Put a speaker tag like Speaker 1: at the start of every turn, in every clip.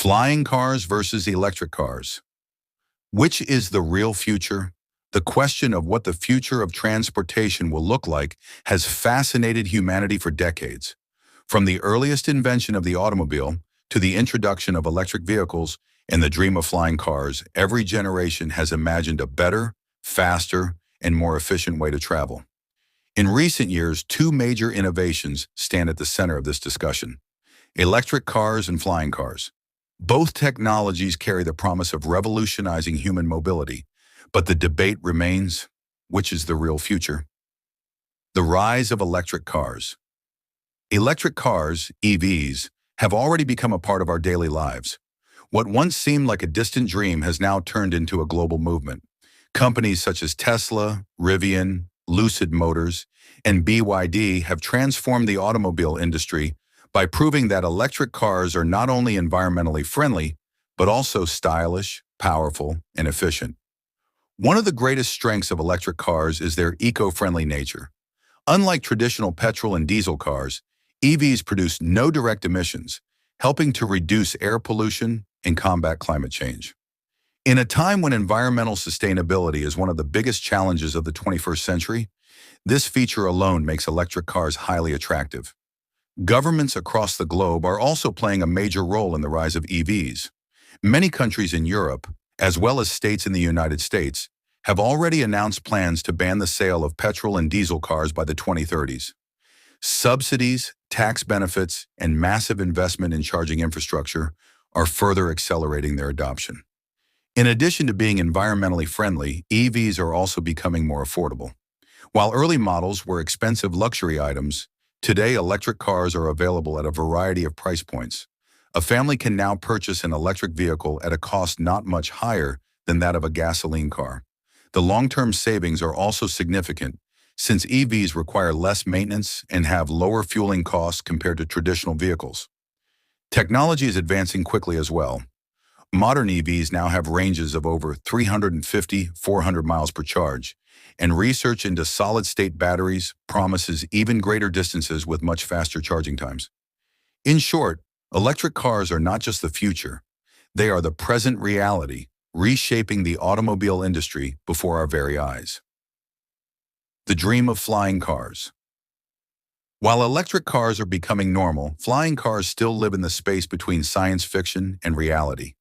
Speaker 1: Flying cars versus electric cars. Which is the real future? The question of what the future of transportation will look like has fascinated humanity for decades. From the earliest invention of the automobile to the introduction of electric vehicles and the dream of flying cars, every generation has imagined a better, faster, and more efficient way to travel. In recent years, two major innovations stand at the center of this discussion: electric cars and flying cars. Both technologies carry the promise of revolutionizing human mobility, but the debate remains: which is the real future? The rise of electric cars. Electric cars, EVs, have already become a part of our daily lives. What once seemed like a distant dream has now turned into a global movement. Companies such as Tesla, Rivian, Lucid Motors, and BYD have transformed the automobile industry by proving that electric cars are not only environmentally friendly, but also stylish, powerful, and efficient. One of the greatest strengths of electric cars is their eco-friendly nature. Unlike traditional petrol and diesel cars, EVs produce no direct emissions, helping to reduce air pollution and combat climate change. In a time when environmental sustainability is one of the biggest challenges of the 21st century, this feature alone makes electric cars highly attractive. Governments across the globe are also playing a major role in the rise of EVs. Many countries in Europe, as well as states in the United States, have already announced plans to ban the sale of petrol and diesel cars by the 2030s. Subsidies, tax benefits, and massive investment in charging infrastructure are further accelerating their adoption. In addition to being environmentally friendly, EVs are also becoming more affordable. While early models were expensive luxury items, today electric cars are available at a variety of price points. A family can now purchase an electric vehicle at a cost not much higher than that of a gasoline car. The long-term savings are also significant, since EVs require less maintenance and have lower fueling costs compared to traditional vehicles. Technology is advancing quickly as well. Modern EVs now have ranges of over 350–400 miles per charge, and research into solid-state batteries promises even greater distances with much faster charging times. In short, electric cars are not just the future, they are the present reality, reshaping the automobile industry before our very eyes. The dream of flying cars. While electric cars are becoming normal, flying cars still live in the space between science fiction and reality.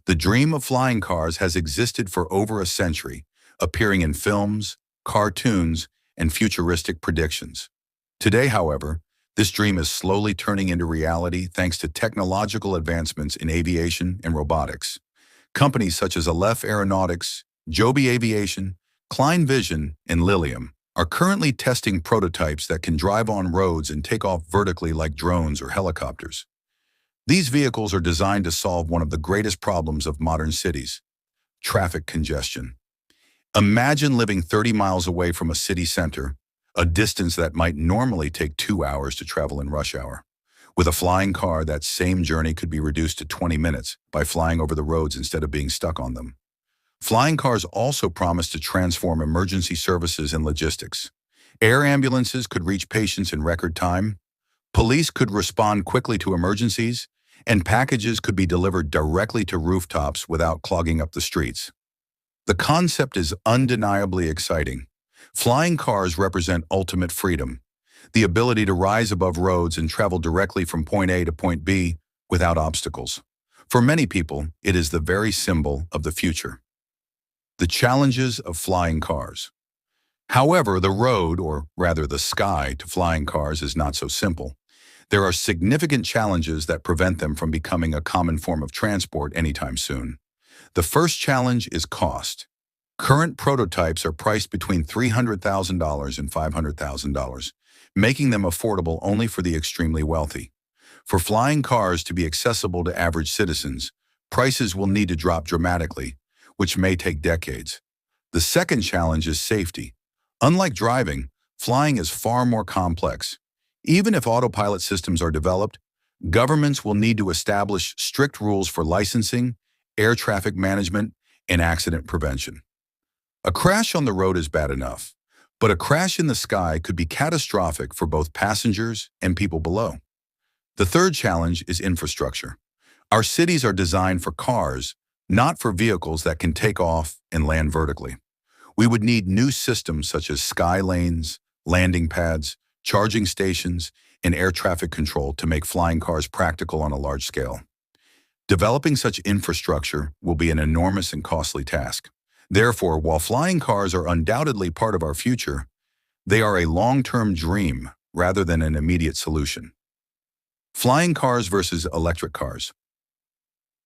Speaker 1: The dream of flying cars has existed for over a century, appearing in films, cartoons, and futuristic predictions. Today, however, this dream is slowly turning into reality thanks to technological advancements in aviation and robotics. Companies such as Aleph Aeronautics, Joby Aviation, Klein Vision, and Lilium are currently testing prototypes that can drive on roads and take off vertically like drones or helicopters. These vehicles are designed to solve one of the greatest problems of modern cities: traffic congestion. Imagine living 30 miles away from a city center, a distance that might normally take 2 hours to travel in rush hour. With a flying car, that same journey could be reduced to 20 minutes by flying over the roads instead of being stuck on them. Flying cars also promise to transform emergency services and logistics. Air ambulances could reach patients in record time, police could respond quickly to emergencies, and packages could be delivered directly to rooftops without clogging up the streets. The concept is undeniably exciting. Flying cars represent ultimate freedom, the ability to rise above roads and travel directly from point A to point B without obstacles. For many people, it is the very symbol of the future. The challenges of flying cars. However, the road, or rather the sky, to flying cars is not so simple. There are significant challenges that prevent them from becoming a common form of transport anytime soon. The first challenge is cost. Current prototypes are priced between $300,000 and $500,000, making them affordable only for the extremely wealthy. For flying cars to be accessible to average citizens, prices will need to drop dramatically, which may take decades. The second challenge is safety. Unlike driving, flying is far more complex. Even if autopilot systems are developed, governments will need to establish strict rules for licensing, air traffic management, and accident prevention. A crash on the road is bad enough, but a crash in the sky could be catastrophic for both passengers and people below. The third challenge is infrastructure. Our cities are designed for cars, not for vehicles that can take off and land vertically. We would need new systems such as sky lanes, landing pads, charging stations, and air traffic control to make flying cars practical on a large scale. Developing such infrastructure will be an enormous and costly task. Therefore, while flying cars are undoubtedly part of our future, they are a long-term dream rather than an immediate solution. Flying cars versus electric cars.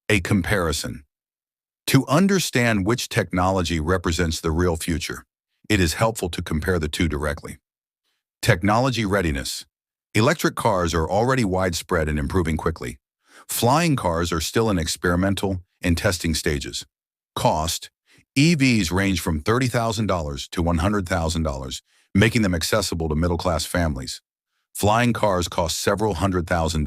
Speaker 1: A comparison. To understand which technology represents the real future, it is helpful to compare the two directly. Technology readiness. Electric cars are already widespread and improving quickly. Flying cars are still in experimental and testing stages. Cost. EVs range from $30,000 to $100,000, making them accessible to middle-class families. Flying cars cost several $100,000.